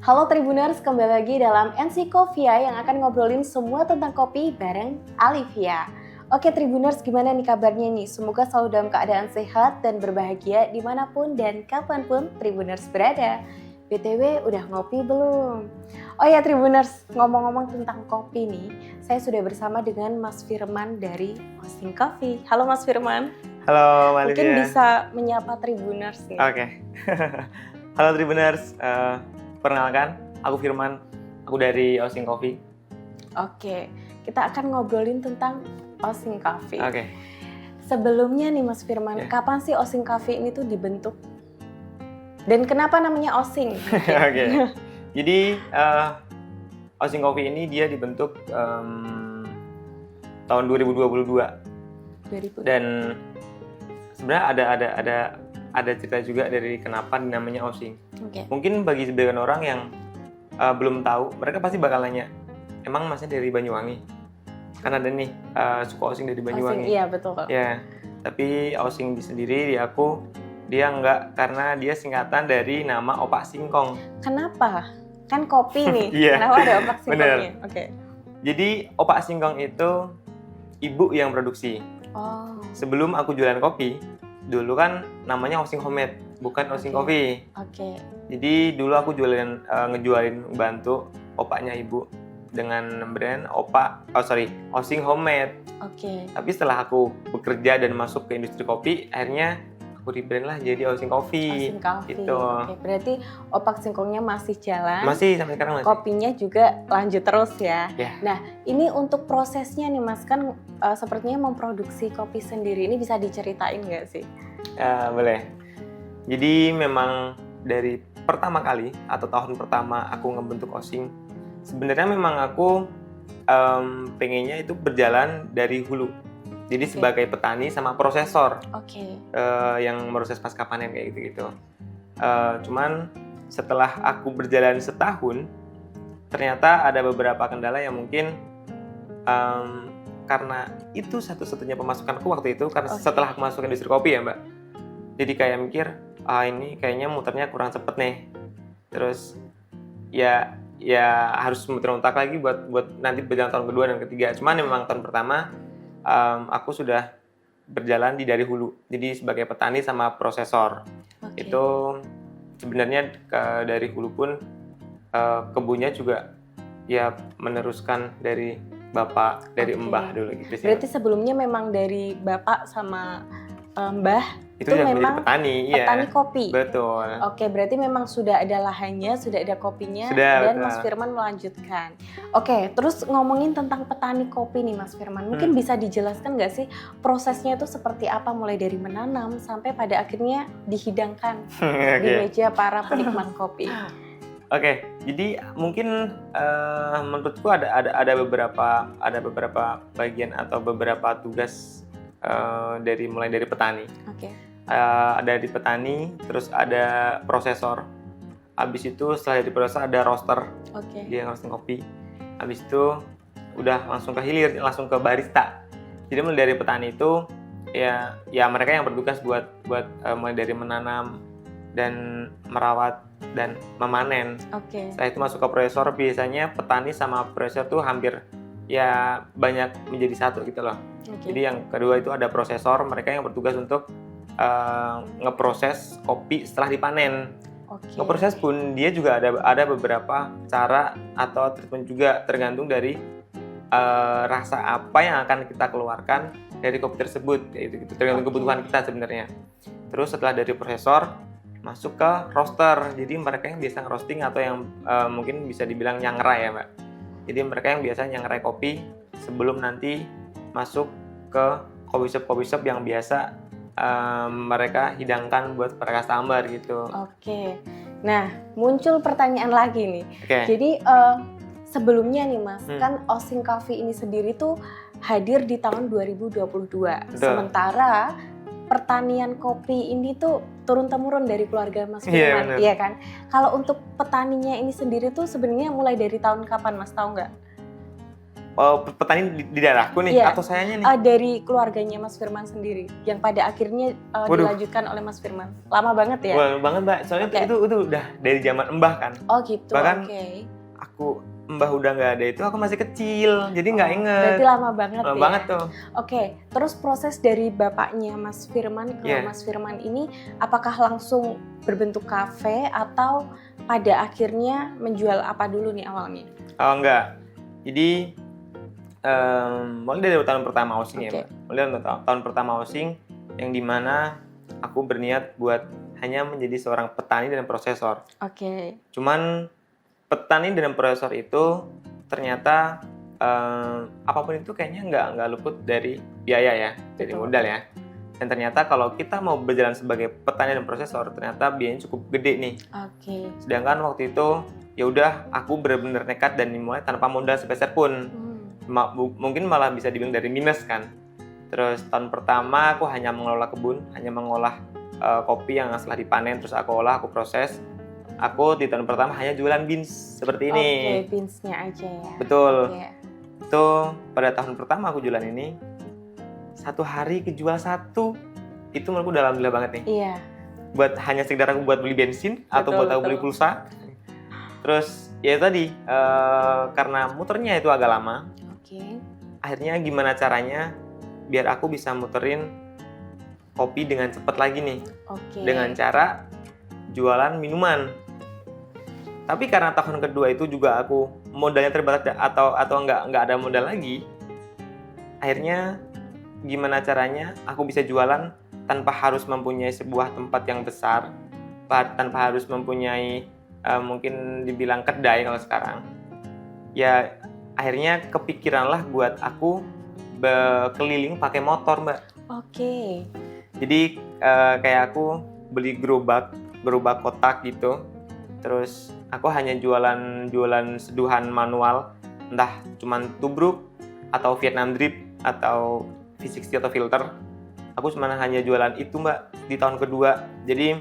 Halo Tribuners, kembali lagi dalam Ensiklovia yang akan ngobrolin semua tentang kopi bareng Alivia. Oke Tribuners, gimana nih kabarnya nih? Semoga selalu dalam keadaan sehat dan berbahagia dimanapun dan kapanpun Tribuners berada. BTW, udah ngopi belum? Oh ya Tribuners, ngomong-ngomong tentang kopi nih, saya sudah bersama dengan Mas Firman dari Osing Coffee. Halo Mas Firman. Halo Mbak Mungkin Livia. bisa menyapa Tribuners nih. Oke. Halo Tribuners, perkenalkan, aku Firman, aku dari Osing Coffee. Oke, kita akan ngobrolin tentang Osing Coffee. Oke. Sebelumnya nih Mas Firman, kapan sih Osing Coffee ini tuh dibentuk? Dan kenapa namanya Osing? Oke. Jadi Osing Coffee ini dia dibentuk tahun 2022. Dan sebenarnya ada cerita juga dari kenapa namanya Osing. Okay. Mungkin bagi sebagian orang yang belum tahu, mereka pasti bakal nanya, emang masnya dari Banyuwangi? Kan ada nih suku Osing dari Banyuwangi. Osing, iya betul. Ya, tapi Osing sendiri di aku dia enggak, karena dia singkatan dari nama Opak Singkong. Kenapa? Kan kopi nih. Iya. Kenapa ada Opak Singkongnya? Oke. Jadi Opak Singkong itu ibu yang produksi. Oh. Sebelum aku jualan kopi, dulu kan namanya Osing Homemade, bukan Osing Coffee. Oke. Jadi dulu aku ngejualin bantu opaknya ibu dengan brand Osing Homemade. Oke. Tapi setelah aku bekerja dan masuk ke industri kopi, akhirnya aku rebrand lah jadi Osing Coffee. Osing Coffee. Gitu. Oke, berarti Opak Singkongnya masih jalan. Masih sampai sekarang masih. Kopinya juga lanjut terus ya. Yeah. Nah, ini untuk prosesnya nih Mas, kan sepertinya memproduksi kopi sendiri, ini bisa diceritain nggak sih? Boleh. Jadi memang dari pertama kali atau tahun pertama aku ngebentuk Osing, sebenarnya memang aku pengennya itu berjalan dari hulu. Jadi sebagai petani sama prosesor yang proses pasca panen kayak gitu-gitu. Cuman setelah aku berjalan setahun, ternyata ada beberapa kendala yang mungkin karena itu satu-satunya pemasukanku waktu itu, karena setelah aku masuk industri kopi ya Mbak. Jadi kayak mikir, ini kayaknya muternya kurang cepet nih. Terus ya harus muter otak lagi buat nanti berjalan tahun kedua dan ketiga. Cuman memang tahun pertama aku sudah berjalan dari hulu, jadi sebagai petani sama prosesor. Itu sebenarnya dari hulu pun kebunnya juga ya meneruskan dari bapak, dari mbah dulu gitu sih. Berarti sebelumnya memang dari bapak sama mbah itu memang petani kopi. Betul. Oke, berarti memang sudah ada lahannya, sudah ada kopinya, dan Mas Firman melanjutkan. Oke, terus ngomongin tentang petani kopi nih Mas Firman, mungkin bisa dijelaskan nggak sih prosesnya itu seperti apa, mulai dari menanam sampai pada akhirnya dihidangkan di meja para penikmat kopi. Oke, jadi mungkin menurutku ada beberapa bagian atau beberapa tugas mulai dari petani. Ada di petani, terus ada prosesor. Habis itu setelah dari prosesor ada roaster, dia roasting kopi. Habis itu udah langsung ke hilir, langsung ke barista. Jadi mulai dari petani itu ya mereka yang bertugas buat mulai dari menanam dan merawat dan memanen. Setelah itu masuk ke prosesor, biasanya petani sama prosesor tuh hampir ya banyak menjadi satu gitu loh. Jadi yang kedua itu ada prosesor, mereka yang bertugas untuk ngeproses kopi setelah dipanen. Ngeproses pun dia juga ada beberapa cara atau treatment juga, tergantung dari rasa apa yang akan kita keluarkan dari kopi tersebut, gitu. Tergantung kebutuhan kita sebenarnya. Terus setelah dari prosesor masuk ke roaster, jadi mereka yang biasa ngerosting atau yang mungkin bisa dibilang nyangrai ya Mbak. Jadi mereka yang biasa nyangrai kopi sebelum nanti masuk ke coffee shop yang biasa mereka hidangkan buat para customer gitu. Nah muncul pertanyaan lagi nih. Jadi sebelumnya nih Mas, kan Osing Coffee ini sendiri tuh hadir di tahun 2022. Sementara pertanian kopi ini tuh turun-temurun dari keluarga Mas Firman, iya kan? Kalau untuk petaninya ini sendiri tuh sebenarnya mulai dari tahun kapan Mas, tahu nggak? petani di daerahku nih atau sayanya nih? Dari keluarganya Mas Firman sendiri yang pada akhirnya dilanjutkan oleh Mas Firman. Lama banget ya? Lama banget Mbak, soalnya itu udah dari zaman Mbah kan. Oh gitu, bahkan aku Mbah udah nggak ada itu aku masih kecil, jadi nggak inget. Berarti lama banget lama banget tuh. Terus proses dari bapaknya Mas Firman ke Mas Firman ini apakah langsung berbentuk kafe atau pada akhirnya menjual apa dulu nih awalnya? Oh enggak, jadi mulai dari tahun pertama hosting ya Mbak. Mulai dari tahun pertama hosting yang dimana aku berniat buat hanya menjadi seorang petani dan prosesor. Cuman petani dan prosesor itu ternyata apapun itu kayaknya nggak luput dari biaya ya, dari modal ya. Dan ternyata kalau kita mau berjalan sebagai petani dan prosesor, ternyata biayanya cukup gede nih. Sedangkan waktu itu ya udah aku benar-benar nekat dan dimulai tanpa modal sepeser pun. Mungkin malah bisa dibilang dari minus kan. Terus tahun pertama aku hanya mengelola kebun, hanya mengolah kopi yang setelah dipanen terus aku olah, aku proses. Aku di tahun pertama hanya jualan beans seperti ini. Beansnya aja ya. Betul. Itu pada tahun pertama aku jualan ini, satu hari kejual satu, itu menurutku udah alhamdulillah banget nih. Buat hanya sekedar aku buat beli bensin atau buat aku beli pulsa. Terus ya tadi karena muternya itu agak lama. Akhirnya gimana caranya biar aku bisa muterin kopi dengan cepat lagi nih. Dengan cara jualan minuman. Tapi karena tahun kedua itu juga aku modalnya terbatas atau nggak ada modal lagi. Akhirnya gimana caranya aku bisa jualan tanpa harus mempunyai sebuah tempat yang besar, tanpa harus mempunyai mungkin dibilang kedai kalau sekarang. Ya akhirnya kepikiranlah buat aku keliling pakai motor Mbak. Jadi kayak aku beli gerobak kotak gitu. Terus aku hanya jualan seduhan manual, entah cuman tubruk atau Vietnam drip atau V60 atau filter. Aku cuma hanya jualan itu Mbak di tahun kedua. Jadi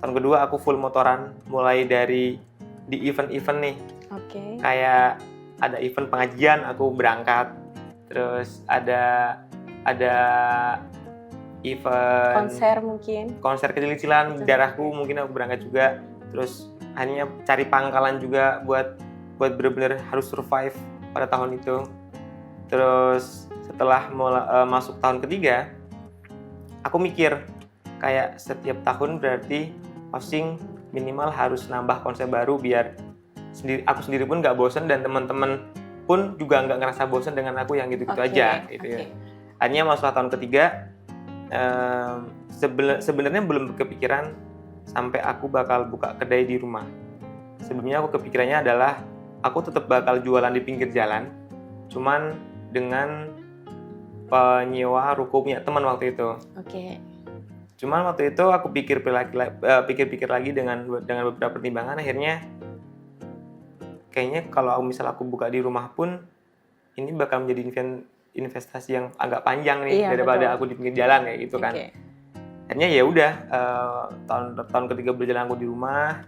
tahun kedua aku full motoran, mulai dari di event-event nih. Kayak ada event pengajian aku berangkat. Terus ada event konser kecil-kecilan di daerahku mungkin aku berangkat juga. Terus hanya cari pangkalan juga buat benar-benar harus survive pada tahun itu. Terus setelah masuk tahun ketiga, aku mikir kayak setiap tahun berarti hosting minimal harus nambah konsep baru biar aku sendiri pun nggak bosan dan teman-teman pun juga nggak ngerasa bosan dengan aku yang gitu-gitu aja gitu ya. Akhirnya masuk tahun ketiga, sebenarnya belum kepikiran sampai aku bakal buka kedai di rumah. Sebelumnya aku kepikirannya adalah aku tetap bakal jualan di pinggir jalan, cuman dengan penyewa ruko punya teman waktu itu. Cuman waktu itu aku pikir-pikir lagi dengan beberapa pertimbangan, akhirnya kayaknya kalau misalnya aku buka di rumah pun ini bakal menjadi investasi yang agak panjang nih daripada aku di pinggir jalan kayak gitu kan. Akhirnya ya udah tahun ketiga berjalan aku di rumah,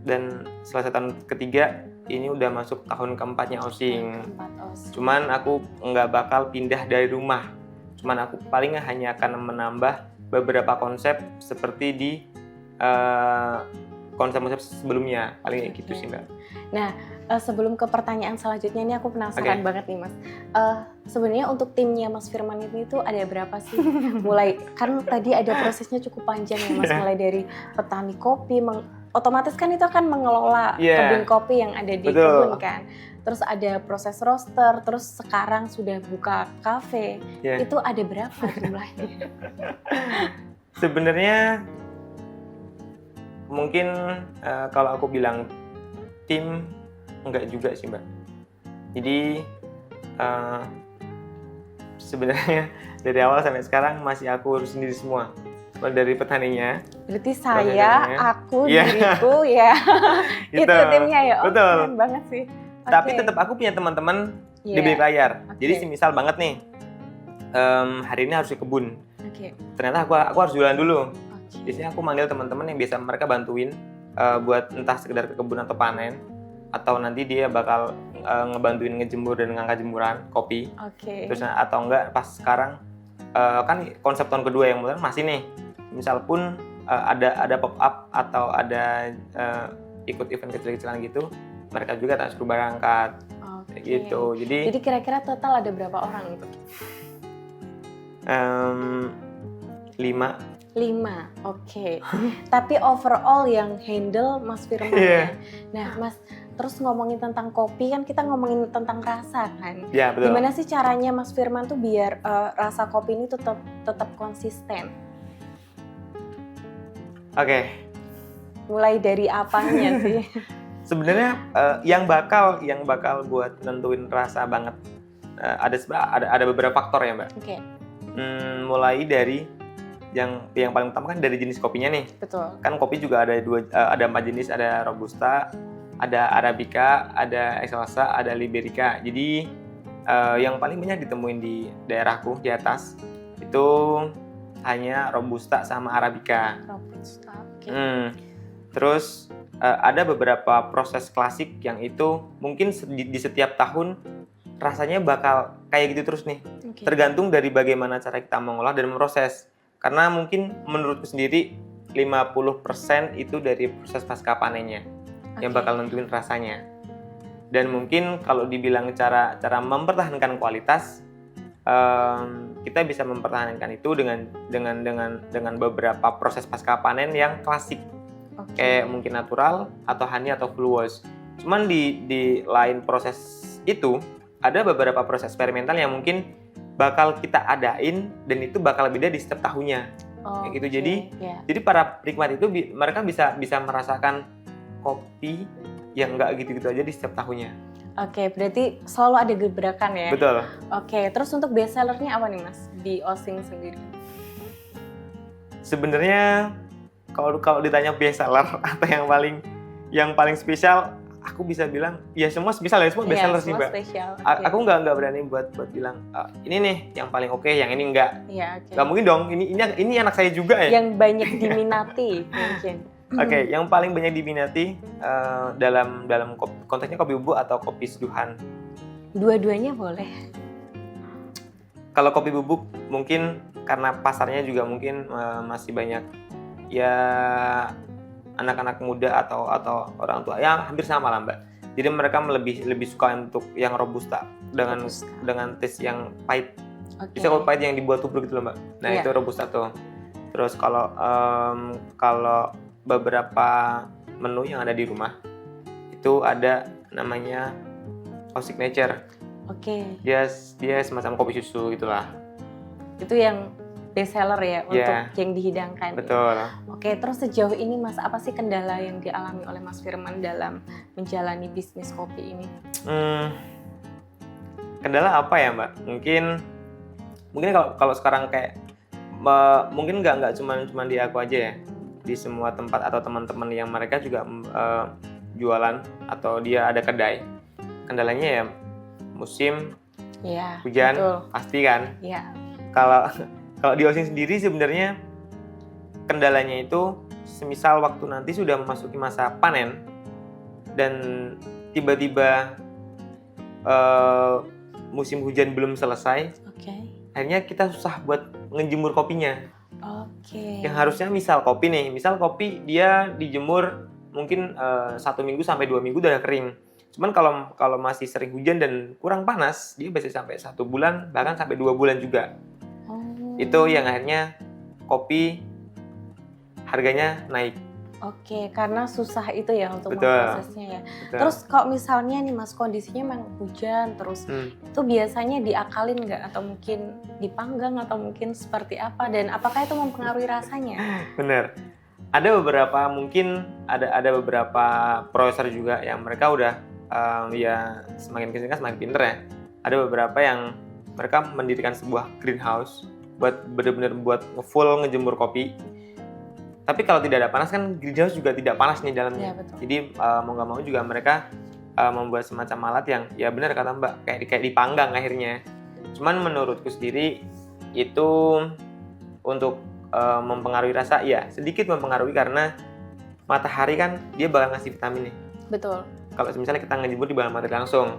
dan selesai tahun ketiga ini udah masuk tahun keempatnya hosting. Cuman aku nggak bakal pindah dari rumah. Cuman aku paling hanya akan menambah beberapa konsep seperti di konsep-konsep sebelumnya, paling kayak gitu sih Mbak. Nah, sebelum ke pertanyaan selanjutnya ini aku penasaran banget nih Mas. Sebenarnya untuk timnya Mas Firman ini tuh ada berapa sih? Mulai kan tadi ada prosesnya cukup panjang ya Mas, mulai dari petani kopi, otomatis kan itu akan mengelola kebun kopi yang ada di kebun kan. Terus ada proses roaster, terus sekarang sudah buka kafe. Itu ada berapa jumlahnya? Sebenarnya mungkin kalau aku bilang tim, enggak juga sih Mbak. Jadi sebenarnya dari awal sampai sekarang masih aku urus sendiri semua. Mulai dari petaninya. Berarti aku, diriku ya. Itu timnya ya. Betul. Keren banget sih. Tapi tetap aku punya teman-teman di balik layar. Jadi misal banget nih, hari ini harus ke kebun. Ternyata aku harus jualan dulu. Biasanya aku manggil teman-teman yang biasa mereka bantuin buat entah sekedar ke kebun atau panen, atau nanti dia bakal ngebantuin ngejemur dan ngangkat jemuran kopi. Oke. Terus atau enggak pas sekarang kan konsep tahun kedua yang modern masih nih. Misal pun ada pop up atau ada ikut event kecil-kecilan gitu, mereka juga tak suruh berangkat. Gitu. Jadi kira-kira total ada berapa orang itu? 5, oke. Tapi overall yang handle Mas Firman ya. Nah, Mas, terus ngomongin tentang kopi kan kita ngomongin tentang rasa kan. Ya, betul. Gimana sih caranya Mas Firman tuh biar rasa kopi ini tetap konsisten? Oke. Mulai dari apanya sih? Sebenarnya yang bakal buat nentuin rasa banget ada beberapa faktor ya, Mbak. Oke. Mulai dari yang paling utama kan dari jenis kopinya nih. Betul. Kan kopi juga ada 4 jenis, ada Robusta, ada Arabica, ada Excelsa, ada Liberica. Jadi yang paling banyak ditemuin di daerahku di atas itu hanya Robusta sama Arabica. Robusta. Oke. Terus ada beberapa proses klasik yang itu mungkin di setiap tahun rasanya bakal kayak gitu terus nih. Okay. Tergantung dari bagaimana cara kita mengolah dan memproses. Karena mungkin menurutku sendiri 50% itu dari proses pasca panennya yang bakal nentuin rasanya. Dan mungkin kalau dibilang cara mempertahankan kualitas, kita bisa mempertahankan itu dengan beberapa proses pasca panen yang klasik. Kayak mungkin natural atau honey atau full wash. Cuman di lain proses itu ada beberapa proses eksperimental yang mungkin bakal kita adain dan itu bakal beda di setiap tahunnya. Kayak gitu. Jadi para penikmat itu mereka bisa merasakan kopi yang nggak gitu-gitu aja di setiap tahunnya. Oke, berarti selalu ada gebrakan ya? Betul. Oke, terus untuk best sellernya apa nih Mas di Osing sendiri? Sebenarnya kalau ditanya best seller atau yang paling spesial, aku bisa bilang ya semua spesial ya, semua best seller sih, Mbak. Aku nggak berani buat bilang ini nih yang paling oke, yang ini enggak. Nggak mungkin dong, ini anak saya juga ya. Yang banyak diminati mungkin. Oke, yang paling banyak diminati dalam konteksnya kopi bubuk atau kopi seduhan? Dua-duanya boleh. Kalau kopi bubuk mungkin karena pasarnya juga mungkin masih banyak ya anak-anak muda atau orang tua yang hampir sama lah, Mbak. Jadi mereka lebih suka untuk yang robusta dengan taste yang pahit. Bisa kalau pahit yang dibuat tubruk gitu loh, Mbak. Nah, itu robusta tuh. Terus kalau beberapa menu yang ada di rumah itu ada namanya signature. Dia semacam kopi susu gitulah. Itu yang best seller ya untuk yang dihidangkan. Betul. Oke, terus sejauh ini Mas, apa sih kendala yang dialami oleh Mas Firman dalam menjalani bisnis kopi ini? Kendala apa ya, Mbak? Mungkin kalau sekarang kayak mungkin nggak cuma di aku aja ya, di semua tempat atau teman-teman yang mereka juga jualan atau dia ada kedai. Kendalanya ya musim hujan, betul. Pasti kan. Kalau di Osing sendiri sebenarnya kendalanya itu semisal waktu nanti sudah memasuki masa panen dan tiba-tiba musim hujan belum selesai, akhirnya kita susah buat ngejemur kopinya. Yang harusnya misal kopi dia dijemur mungkin 1 minggu sampai 2 minggu udah kering. Cuman kalau masih sering hujan dan kurang panas, dia bisa sampai 1 bulan bahkan sampai 2 bulan juga. Itu yang akhirnya kopi harganya naik. Karena susah itu ya untuk memprosesnya ya. Betul. Terus kalau misalnya nih Mas kondisinya memang hujan terus, itu biasanya diakalin nggak atau mungkin dipanggang atau mungkin seperti apa dan apakah itu mempengaruhi rasanya? Bener. Ada beberapa produser juga yang mereka udah ya semakin kesini semakin pinter ya. Ada beberapa yang mereka mendirikan sebuah greenhouse buat benar-benar buat full ngejemur kopi. Tapi kalau tidak ada panas kan greenhouse juga tidak panas nih dalamnya. Jadi mau nggak mau juga mereka membuat semacam alat yang ya benar kata Mbak kayak dipanggang akhirnya. Cuman menurutku sendiri itu untuk mempengaruhi rasa ya sedikit mempengaruhi karena matahari kan dia bakal ngasih vitamin nih. Betul. kalau misalnya kita ngejemur di bahan materi langsung.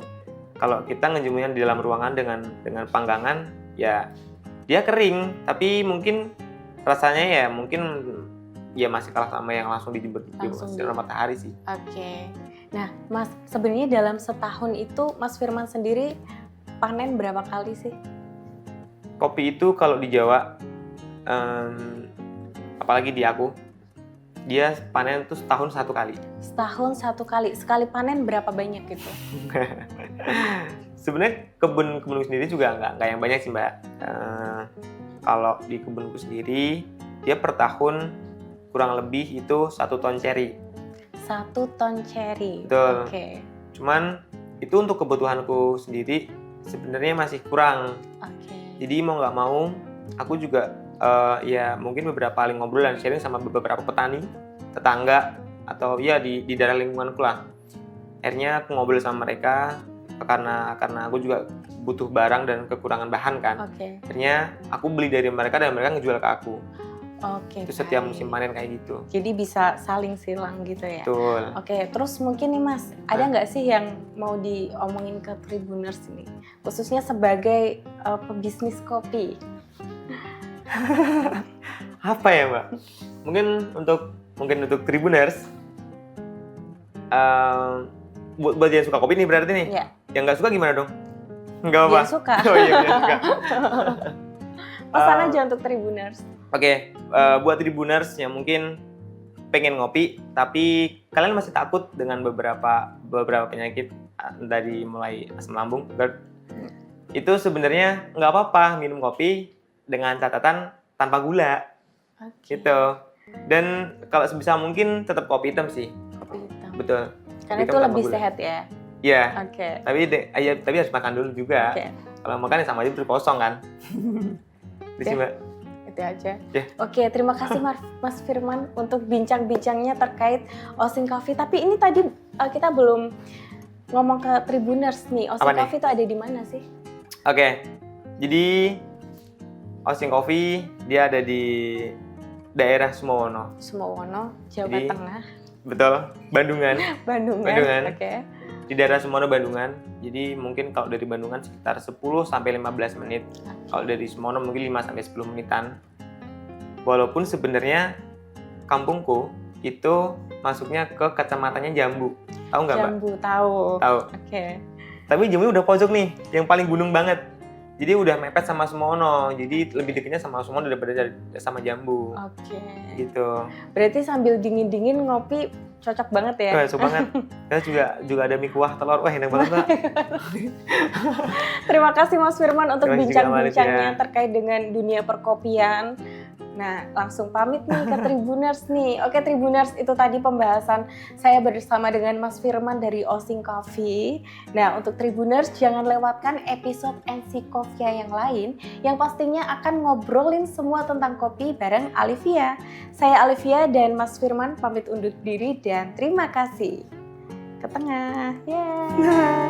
Kalau kita ngejemurnya di dalam ruangan dengan panggangan, ya dia kering, tapi mungkin rasanya ya mungkin ya masih kalah sama yang langsung dijemur di sinar matahari sih. Oke. Nah, Mas, sebenarnya dalam setahun itu Mas Firman sendiri panen berapa kali sih? Kopi itu kalau di Jawa, apalagi di aku, dia panen itu setahun 1 kali. Setahun 1 kali. Sekali panen berapa banyak gitu? Sebenarnya kebunku sendiri juga nggak yang banyak sih, Mbak. Kalau di kebunku sendiri, dia per tahun kurang lebih itu 1 ton ceri. 1 ton ceri. Betul. Oke. Cuman itu untuk kebutuhanku sendiri sebenarnya masih kurang. Oke. Jadi mau nggak mau, aku juga ya mungkin beberapa kali ngobrol dan sharing sama beberapa petani, tetangga, atau ya di daerah lingkunganku lah. Akhirnya aku ngobrol sama mereka karena aku juga butuh barang dan kekurangan bahan kan. Oke. Akhirnya aku beli dari mereka dan mereka ngejual ke aku. Oke. Itu setiap musim panen kayak gitu. Jadi bisa saling silang gitu ya. Betul. Oke, terus mungkin nih Mas, ada nggak sih yang mau diomongin ke Tribuners ini, khususnya sebagai pebisnis kopi? Apa ya, Mbak? Mungkin untuk Tribuners, buat yang suka kopi nih berarti nih. Ya. Yang nggak suka gimana dong? Nggak apa-apa. Yang suka. Oh iya, yang suka. Pesan aja untuk Tribuners. Oke, buat Tribuners yang mungkin pengen ngopi, tapi kalian masih takut dengan beberapa penyakit dari mulai asam lambung, GERD. Itu sebenarnya nggak apa-apa minum kopi dengan catatan tanpa gula. Okay. Gitu. Dan kalau sebisa mungkin tetap kopi hitam sih. Kopi hitam. Betul. Karena itu lebih sehat ya. Iya. Oke. Tapi harus makan dulu juga. Okay. Kalau makan ya sama aja terus kosong kan. Itu sih, Mbak. Itu aja. Yeah. Oke, terima kasih Mas Firman untuk bincang-bincangnya terkait Osing Coffee. Tapi ini tadi kita belum ngomong ke Tribuners nih. Osing Coffee itu ada di mana sih? Oke. Jadi Osing Coffee dia ada di daerah Sumowono. Sumowono, Jawa Tengah. Betul, Bandungan. Bandungan. Oke. Di daerah Sumowono, Bandungan. Jadi mungkin kalau dari Bandungan sekitar 10 sampai 15 menit. Kalau dari Sumowono mungkin 5 sampai 10 menitan. Walaupun sebenarnya kampungku itu masuknya ke kecamatannya Jambu. Tahu nggak, Mbak? Jambu, tahu. Tahu. Oke. Tapi Jambu udah pojok nih, yang paling gunung banget. Jadi udah mepet sama Sumowono. Jadi lebih dekatnya sama Sumowono daripada sama Jambu. Oke. Gitu. Berarti sambil dingin-dingin ngopi cocok banget ya? Cocok banget. Kita juga ada mie kuah telur. Wah, enak banget, Mbak. Terima kasih Mas Firman untuk bincang-bincangnya ya. terkait dengan dunia perkopian. Nah, langsung pamit nih ke Tribuners nih. Oke Tribuners, itu tadi pembahasan saya bersama dengan Mas Firman dari Osing Coffee. Nah, untuk Tribuners jangan lewatkan episode Ensikofia yang lain yang pastinya akan ngobrolin semua tentang kopi bareng Alivia. Saya Alivia dan Mas Firman pamit undur diri dan terima kasih. Ke tengah. Yeah.